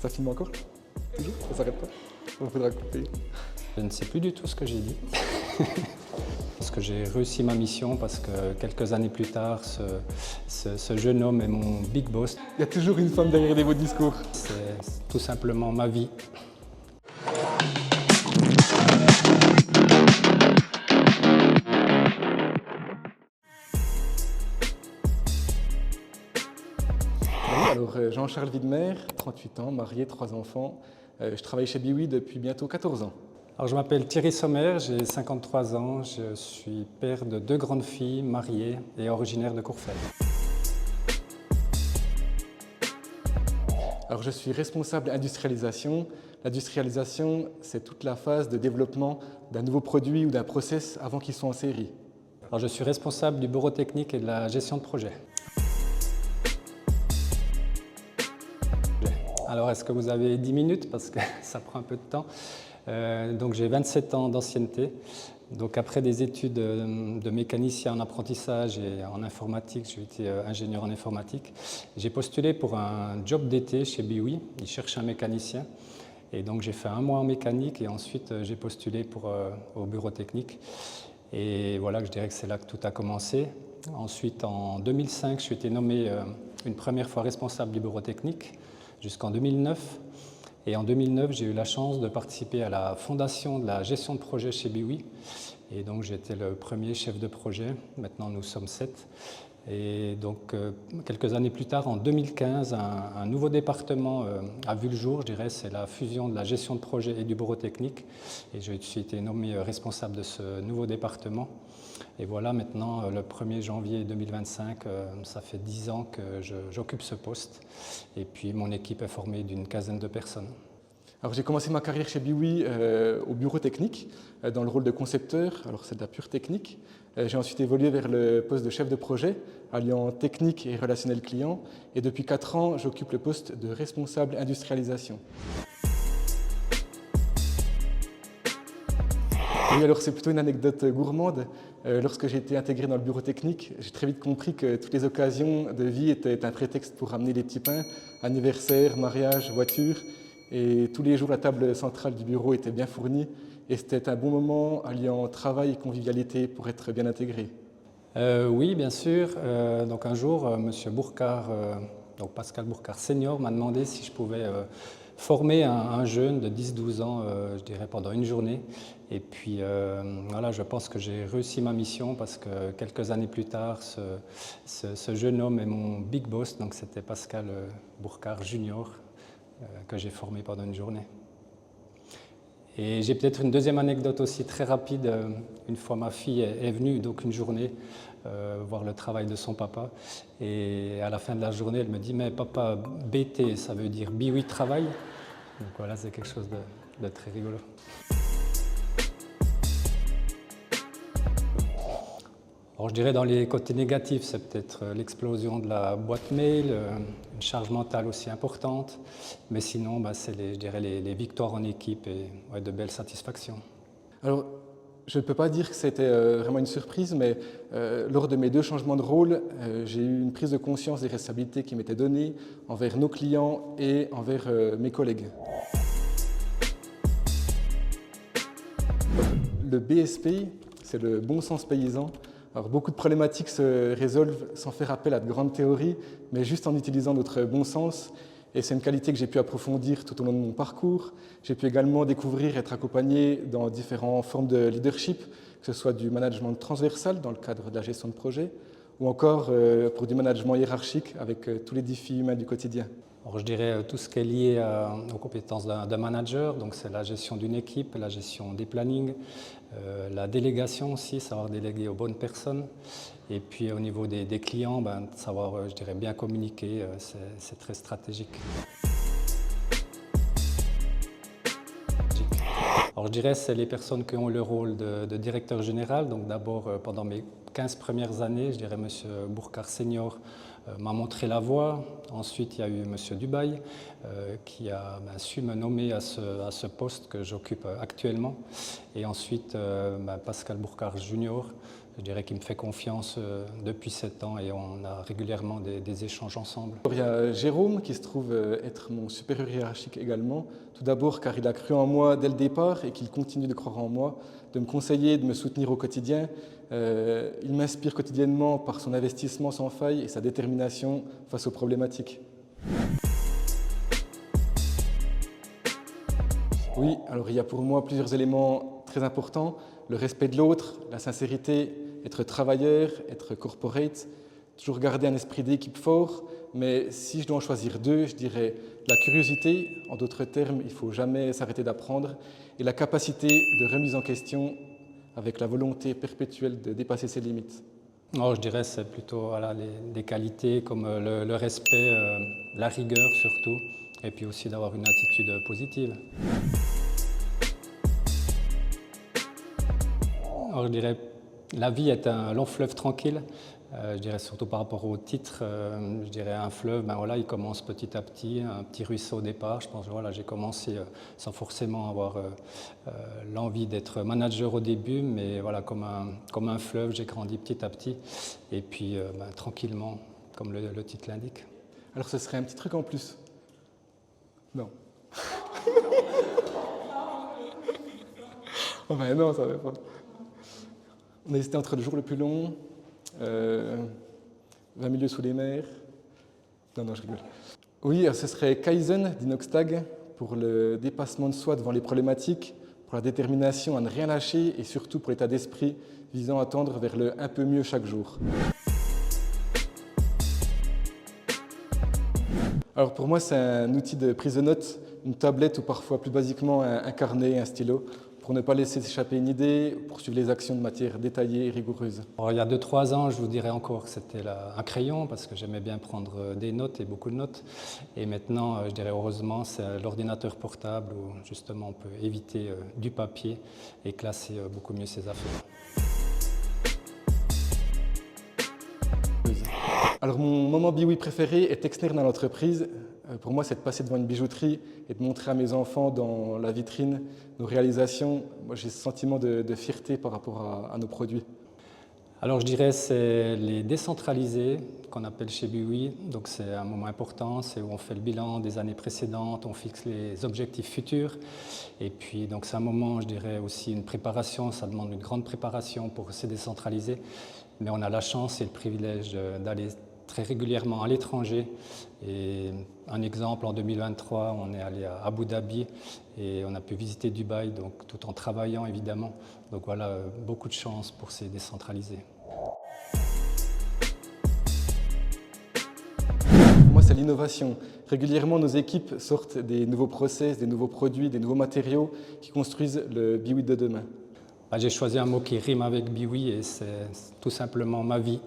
Ça filme encore? Toujours? Ça s'arrête pas? On faudra couper. Je ne sais plus du tout ce que j'ai dit. Parce que j'ai réussi ma mission, parce que quelques années plus tard, ce jeune homme est mon big boss. Il y a toujours une femme derrière vos discours. C'est tout simplement ma vie. Oui, alors Jean-Charles Widmer, 38 ans, marié, 3 enfants. Je travaille chez Biwi depuis bientôt 14 ans. Alors, je m'appelle Thierry Sommer, j'ai 53 ans, je suis père de 2 grandes filles, mariées et originaire de Courfeyrac. Alors je suis responsable industrialisation. L'industrialisation, c'est toute la phase de développement d'un nouveau produit ou d'un process avant qu'il soit en série. Alors, je suis responsable du bureau technique et de la gestion de projet. Alors, est-ce que vous avez 10 minutes? Parce que ça prend un peu de temps. Donc, j'ai 27 ans d'ancienneté. Donc, après des études de mécanicien en apprentissage et en informatique, j'ai été ingénieur en informatique. J'ai postulé pour un job d'été chez Biwi. Ils cherchent un mécanicien. Et donc, j'ai fait 1 mois en mécanique et ensuite, j'ai postulé au bureau technique. Et voilà, je dirais que c'est là que tout a commencé. Ensuite, en 2005, je suis été nommé une première fois responsable du bureau technique jusqu'en 2009. Et en 2009, j'ai eu la chance de participer à la fondation de la gestion de projet chez Biwi. Et donc, j'étais le premier chef de projet. Maintenant, nous sommes 7. Et donc, quelques années plus tard, en 2015, un nouveau département a vu le jour, je dirais, c'est la fusion de la gestion de projet et du bureau technique. Et je suis été nommé responsable de ce nouveau département. Et voilà, maintenant, le 1er janvier 2025, ça fait 10 ans que j'occupe ce poste. Et puis, mon équipe est formée d'une quinzaine de personnes. Alors j'ai commencé ma carrière chez Biwi au bureau technique, dans le rôle de concepteur, alors c'est de la pure technique. J'ai ensuite évolué vers le poste de chef de projet, alliant technique et relationnel client. Et depuis 4 ans, j'occupe le poste de responsable industrialisation. Oui, alors c'est plutôt une anecdote gourmande. Lorsque j'ai été intégré dans le bureau technique, j'ai très vite compris que toutes les occasions de vie étaient un prétexte pour ramener les petits pains, anniversaire, mariage, voiture. Et tous les jours, la table centrale du bureau était bien fournie et c'était un bon moment alliant travail et convivialité pour être bien intégré. Oui, bien sûr. Donc un jour, Monsieur Bourcard, donc Pascal Bourcard senior, m'a demandé si je pouvais former un jeune de 10-12 ans, je dirais, pendant une journée. Et puis voilà, je pense que j'ai réussi ma mission parce que quelques années plus tard, ce jeune homme est mon big boss, donc c'était Pascal Bourcard junior que j'ai formé pendant une journée. Et j'ai peut-être une deuxième anecdote aussi très rapide. Une fois, ma fille est venue, donc une journée, voir le travail de son papa. Et à la fin de la journée, elle me dit « Mais papa, BT, ça veut dire Biwi travail ?» Donc voilà, c'est quelque chose de très rigolo. Alors, je dirais dans les côtés négatifs, c'est peut-être l'explosion de la boîte mail, une charge mentale aussi importante, mais sinon, c'est je dirais les victoires en équipe et ouais, de belles satisfactions. Alors, je ne peux pas dire que c'était vraiment une surprise, mais lors de mes 2 changements de rôle, j'ai eu une prise de conscience des responsabilités qui m'étaient données envers nos clients et envers mes collègues. Le BSP, c'est le bon sens paysan. Alors, beaucoup de problématiques se résolvent sans faire appel à de grandes théories, mais juste en utilisant notre bon sens. Et c'est une qualité que j'ai pu approfondir tout au long de mon parcours. J'ai pu également découvrir et être accompagné dans différentes formes de leadership, que ce soit du management transversal dans le cadre de la gestion de projet, ou encore pour du management hiérarchique avec tous les défis humains du quotidien. Alors, je dirais tout ce qui est lié aux compétences d'un manager, donc c'est la gestion d'une équipe, la gestion des plannings, la délégation aussi, savoir déléguer aux bonnes personnes. Et puis au niveau des clients, savoir, je dirais, bien communiquer, c'est très stratégique. Alors je dirais c'est les personnes qui ont le rôle de directeur général. Donc d'abord, pendant mes 15 premières années, je dirais M. Bourcard senior m'a montré la voie. Ensuite, il y a eu M. Dubaï qui a su me nommer à ce poste que j'occupe actuellement. Et ensuite, Pascal Bourcard junior je dirais qu'il me fait confiance depuis 7 ans et on a régulièrement des échanges ensemble. Il y a Jérôme qui se trouve être mon supérieur hiérarchique également. Tout d'abord car il a cru en moi dès le départ et qu'il continue de croire en moi, de me conseiller, de me soutenir au quotidien. Il m'inspire quotidiennement par son investissement sans faille et sa détermination face aux problématiques. Oui, alors il y a pour moi plusieurs éléments très importants. Le respect de l'autre, la sincérité, être travailleur, être corporate, toujours garder un esprit d'équipe fort. Mais si je dois en choisir deux, je dirais la curiosité, en d'autres termes, il ne faut jamais s'arrêter d'apprendre, et la capacité de remise en question avec la volonté perpétuelle de dépasser ses limites. Alors, je dirais que c'est plutôt voilà, des qualités comme le respect, la rigueur surtout, et puis aussi d'avoir une attitude positive. Alors, je dirais la vie est un long fleuve tranquille. Je dirais surtout par rapport au titre, je dirais un fleuve, ben voilà, il commence petit à petit, un petit ruisseau au départ. Je pense que voilà, j'ai commencé sans forcément avoir l'envie d'être manager au début, mais voilà, comme un fleuve, j'ai grandi petit à petit, et puis ben, tranquillement, comme le titre l'indique. Alors ce serait un petit truc en plus. Non. Oh ben non, ça va pas. On a hésité entre le jour le plus long, 20 milieux sous les mers. Non, je rigole. Oui, ce serait Kaizen d'Inoxtag pour le dépassement de soi devant les problématiques, pour la détermination à ne rien lâcher et surtout pour l'état d'esprit visant à tendre vers le un peu mieux chaque jour. Alors pour moi, c'est un outil de prise de notes, une tablette ou parfois plus basiquement un carnet, un stylo, pour ne pas laisser s'échapper une idée, poursuivre les actions de manière détaillée et rigoureuse. Alors, il y a 2-3 ans, je vous dirais encore que c'était un crayon parce que j'aimais bien prendre des notes et beaucoup de notes. Et maintenant, je dirais heureusement, c'est l'ordinateur portable où justement on peut éviter du papier et classer beaucoup mieux ses affaires. Alors mon moment biwi préféré est externe à l'entreprise. Pour moi, c'est de passer devant une bijouterie et de montrer à mes enfants dans la vitrine nos réalisations. Moi, j'ai ce sentiment de fierté par rapport à nos produits. Alors je dirais c'est les décentralisés qu'on appelle chez Biwi. Donc c'est un moment important, c'est où on fait le bilan des années précédentes, on fixe les objectifs futurs. Et puis donc c'est un moment, je dirais aussi une préparation, ça demande une grande préparation pour se décentraliser. Mais on a la chance et le privilège d'aller très régulièrement à l'étranger. Et un exemple, en 2023, on est allé à Abu Dhabi et on a pu visiter Dubaï, donc tout en travaillant évidemment. Donc voilà, beaucoup de chance pour ces décentralisés. Pour moi, c'est l'innovation. Régulièrement, nos équipes sortent des nouveaux process, des nouveaux produits, des nouveaux matériaux qui construisent le biwi de demain. J'ai choisi un mot qui rime avec Biwi et c'est tout simplement ma vie.